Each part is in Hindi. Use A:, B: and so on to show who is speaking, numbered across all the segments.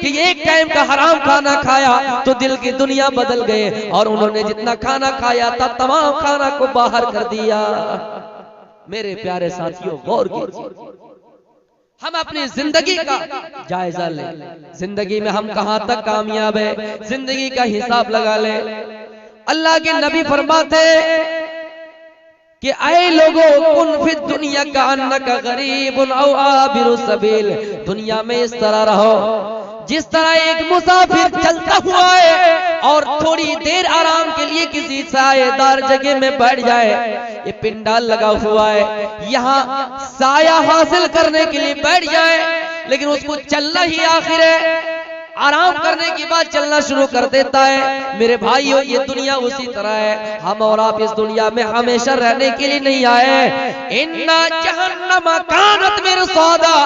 A: कि एक टाइम का हराम खाना खाया तो दिल की दुनिया बदल गए और उन्होंने जितना खाना खाया था तमाम खाना को बाहर कर दिया। मेरे प्यारे साथियों, गौर कीजिए, हम अपनी जिंदगी का जायजा लें। जिंदगी में हम कहां तक कामयाब है, जिंदगी का हिसाब लगा लें। अल्लाह के नबी फरमाते कि ऐ लोगों, कुन फिद दुनिया का अन्नका गरीबुन औ आबिरु सबील। दुनिया में इस तरह रहो जिस तरह एक मुसाफिर चलता हुआ है और थोड़ी देर आराम के लिए किसी सायेदार जगह में बैठ जाए। ये पिंडाल लगा हुआ है, यहाँ साया हासिल करने के लिए बैठ जाए, लेकिन उसको चलना ही आखिर है। आराम करने के बाद चलना शुरू कर देता है। मेरे भाइयों, ये दुनिया उसी तरह है। हम और आप इस दुनिया में हमेशा रहने के लिए नहीं आए। इन्ना जहन्नम कानत मिरसादा,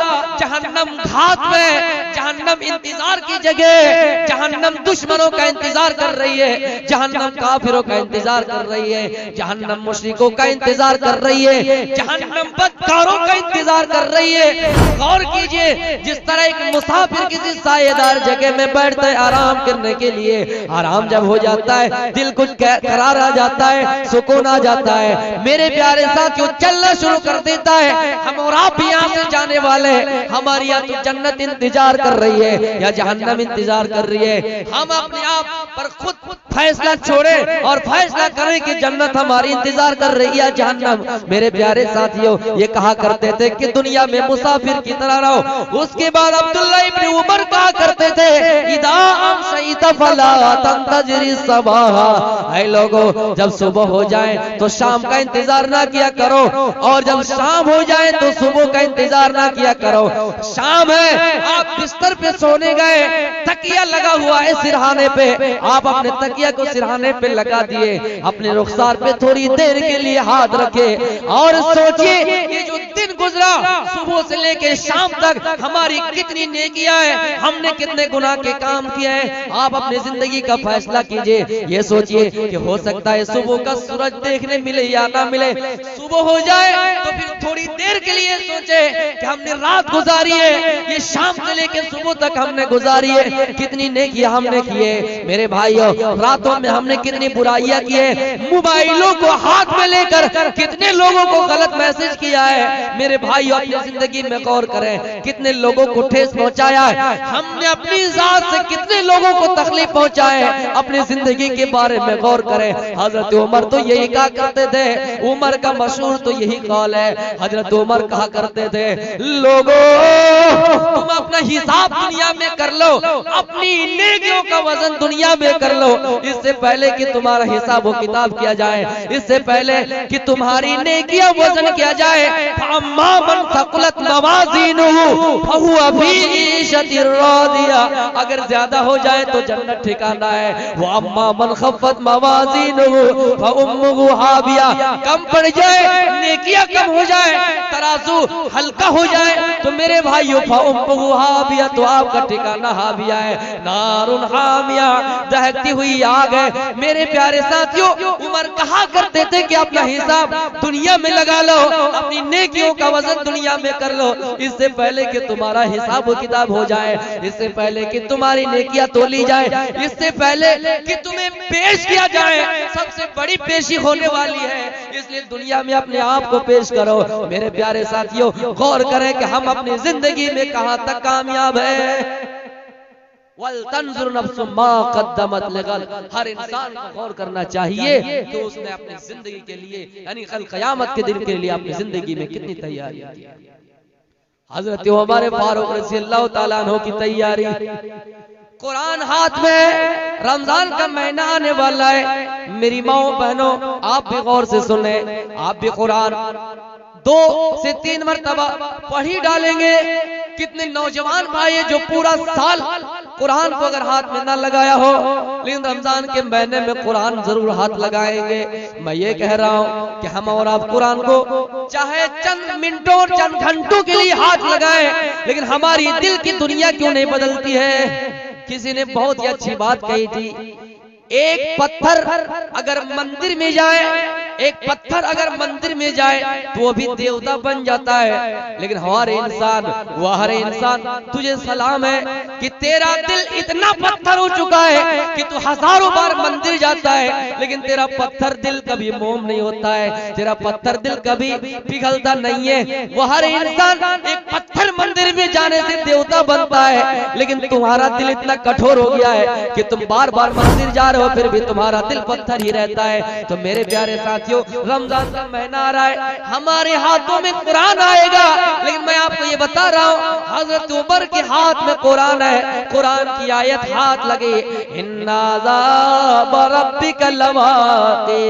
A: जहन्नम घात में, जहन्नम इंतजार की जगह, जहन्नम दुश्मनों का इंतजार कर रही है, जहन्नम काफिरों का इंतजार कर रही है, जहन्नम मुशरिकों का इंतजार कर रही है, जहन्नम बदकारों का इंतजार कर रही है। गौर कीजिए, जिस तरह एक मुसाफिर किसी सायेदार जगह में बैठता है आराम करने के लिए, आराम जब हो जाता है दिल कुछ करार आ जाता है, सुकून आ जाता है। मेरे प्यारे साथियों, चलना शुरू कर देता है। हम और आप भी यहाँ से जाने वाले हैं। हमारी या तो जन्नत इंतजार कर रही है या जहन्नम इंतजार कर रही है। हम अपने आप पर खुद फैसला छोड़े और फैसला करें कि जन्नत हमारी इंतजार कर रही है, जहन्नम। मेरे प्यारे साथियों, ये कहा करते थे कि दुनिया में मुसाफिर की तरह रहो। उसके बाद अब्दुल्लाह इब्न उमर कहा करते थे, इदा अमशैता फला तंतजरी सबाहा। ऐ लोगों, जब सुबह हो जाए तो शाम का इंतजार ना किया करो, और जब शाम हो जाए तो सुबह का इंतजार ना किया करो। शाम है, आप बिस्तर पे सोने गए, तकिया लगा हुआ है सिरहाने पे, आप अपने तकिया को सिरहाने पे लगा दिए, अपने रुखसार पे थोड़ी देर के लिए हाथ रखे और सोचिए ये जो दिन गुजरा सुबह से लेके शाम तक हमारी कितनी नेकियां है, हमने कितने गुनाह के काम किए हैं। आप अपनी जिंदगी का फैसला कीजिए। ये सोचिए कि हो सकता है सुबह का सूरज देखने मिले या ना मिले। सुबह हो जाए तो फिर थोड़ी देर के लिए सोचे कि हमने रात गुजारी है, ये शाम से लेकर सुबह तक हमने गुजारी है, कितनी नेकियां हमने की है। मेरे भाइयों, रातों में हमने कितनी बुराइयां की है, मोबाइलों को हाथ में लेकर कितने लोगों को गलत मैसेज किया है। मेरे भाइयों, अपनी जिंदगी में गौर करें, कितने लोगों को ठेस पहुंचाया है, हमने अपनी जात से कितने लोगों को तकलीफ पहुंचाए है। अपनी जिंदगी के बारे में गौर करें। हजरत उमर तो यही कहा करते थे, उमर का मशहूर तो यही कौल है। हजरत उमर कहा करते थे, लोगों तुम अपना हिसाब दुनिया में कर लो, अपनी नेकियों का वजन दुनिया में कर लो, इससे पहले कि तुम्हारा हिसाब व किताब किया जाए, इससे पहले कि तुम्हारी नेकियां वजन किया जाए। अम्मा मन थकुलत मवाज़ीनुहु फहुवा फी ईशतिर रादिया, अगर ज्यादा हो जाए तो जन्नत ठिकाना है। वो अम्मा मन खफ्फत मवाज़ीनुहु फउम्मुहु हाविया, कम पड़ जाए, नेकियां कम हो जाए, तराजू हल्का हो जाए तो मेरे भाइयों फउम्मुहु हाविया, तो आपका ठिकाना हाविया है। नारुन हामिया, दहकती हुई आग है। मेरे प्यारे साथियों, उमर कहा करते थे कि अपना हिसाब दुनिया में लगा लो, अपनी नेकियों का वजन दुनिया में कर लो, इससे पहले कि तुम्हारा हिसाब किताब हो जाए, इससे पहले कि तुम्हारी नेकियां तोली जाए, इससे पहले कि तुम्हें पेश किया जाए। सबसे बड़ी पेशी होने वाली है, इसलिए दुनिया में अपने आप को पेश करो। मेरे प्यारे साथियों, गौर करें कि हम अपनी जिंदगी में कहां तक कामयाब है। वल तंजुर नफ्सु मा कद्दमत लिगद, हर इंसान को गौर करना चाहिए कि उसने अपनी जिंदगी के लिए, यानी कल क़यामत के दिन के लिए अपनी जिंदगी में कितनी तैयारी की है। हजरत उमर फारूक रज़ियल्लाहु ताला अन्हु की तैयारी, कुरान हाथ में, रमजान का महीना आने वाला है। मेरी माओ बहनों, आप भी गौर से सुने, आप भी कुरान 2 से 3 मरतबा पढ़ ही डालेंगे। कितने नौजवान भाई जो पूरा साल कुरान को अगर हाथ में ना लगाया हो, लेकिन रमजान के महीने में कुरान जरूर हाथ लगाएंगे। मैं ये कह रहा हूँ कि हम और आप कुरान को चाहे चंद मिनटों चंद घंटों के लिए हाथ लगाएं, लेकिन हमारी दिल की दुनिया क्यों नहीं बदलती है। किसी ने बहुत ही अच्छी बात कही थी, एक पत्थर अगर मंदिर में जाए एक पत्थर अगर मंदिर में जाए तो वो भी देवता बन जाता है, लेकिन हमारे इंसान तुझे सलाम है कि तेरा दिल इतना पत्थर हो चुका है कि तू हजारों बार मंदिर जाता है, लेकिन तेरा पत्थर दिल कभी मोम नहीं होता है, तेरा पत्थर दिल कभी पिघलता नहीं है। वो हर इंसान एक पत्थर मंदिर में जाने से देवता बनता है, लेकिन तुम्हारा दिल इतना कठोर हो गया है कि तुम बार बार मंदिर जा रहे हो फिर भी तुम्हारा दिल पत्थर ही रहता है। तो मेरे प्यारे साथियों, रमजान का महीना आ रहा है, हमारे हाथों में कुरान आएगा, लेकिन मैं आपको ये बता रहा हूँ हजरत उमर के हाथ में कुरान है, कुरान की आयत हाथ लगे, इन्ना अज़ाब रब्बिका लवाक़ि,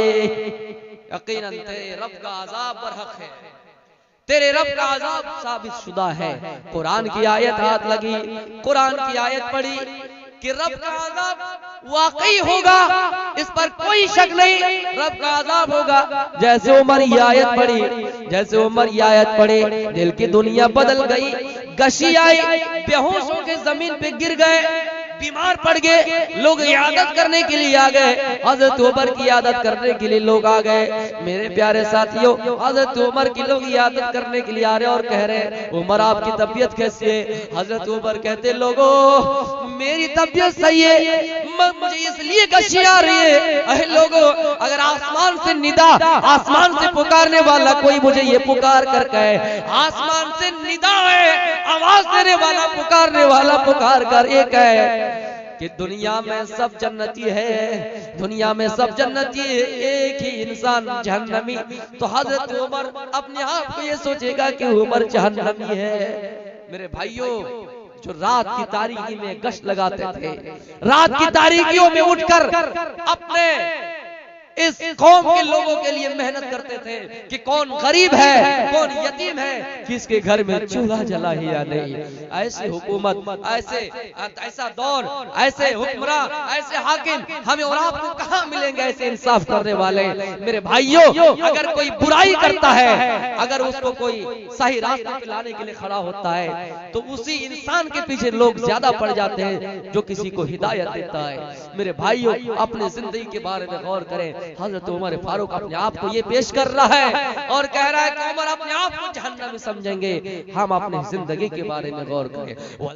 A: यकीनन तेरे रब का अज़ाब बरहक है, तेरे रब का अज़ाब साबित शुदा है। कुरान की आयत हाथ लगी, कुरान की आयत पढ़ी कि रब का अज़ाब वाकई होगा, इस पर कोई शक नहीं, रब का अज़ाब होगा। जैसे उमर ये आयत पढ़ी, जैसे उमर ये आयत पढ़े, दिल की दुनिया बदल गई, गशी आई, बेहोश होकर जमीन पे गिर गए, बीमार पड़ गए, लोग इयादत करने के लिए आ गए, हजरत उमर की इयादत करने के लिए लोग आ गए। मेरे प्यारे साथियों, हजरत उमर की लोग इयादत करने के लिए आ रहे और कह रहे उमर आपकी तबीयत कैसी है? हजरत उमर कहते लोगों मेरी तबीयत सही है, मुझे इसलिए गशी आ रही है, अहे लोगों अगर आसमान से निदा, आसमान से पुकारने वाला कोई मुझे ये पुकार कर कहे, आसमान से निदा है, आवाज देने वाला, पुकारने वाला पुकार कर एक है कि दुनिया में सब जन्नती है, दुनिया में सब जन्नती है, एक ही इंसान जहन्नमी। तो हजरत उमर अपने आप को ये सोचेगा कि उमर जहन्नमी है। मेरे भाइयों, जो रात की तारीकी में गश्त लगाते थे, रात की तारीकियों में उठकर अपने इस कौम के लोगों के लिए मेहनत करते थे कि कौन गरीब है, कौन यतीम है, किसके घर में चूल्हा जला ही या नहीं। ऐसी हुकूमत, ऐसा दौर, ऐसे हुक्मरां, ऐसे हाकिम हमें और आपको कहां मिलेंगे, ऐसे इंसाफ करने वाले। मेरे भाइयों, अगर कोई बुराई करता है, अगर उसको कोई सही रास्ते पे लाने के लिए खड़ा होता है, तो उसी इंसान के पीछे लोग ज्यादा पड़ जाते हैं जो किसी को हिदायत देता है। मेरे भाइयों, अपनी जिंदगी के बारे में गौर करें। हजरत उमर फारूक अपने आप को ये पेश कर रहा है और कह रहा है कि उमर अपने आप को जहन्नमी समझेंगे, हम अपनी जिंदगी के बारे में गौर करें।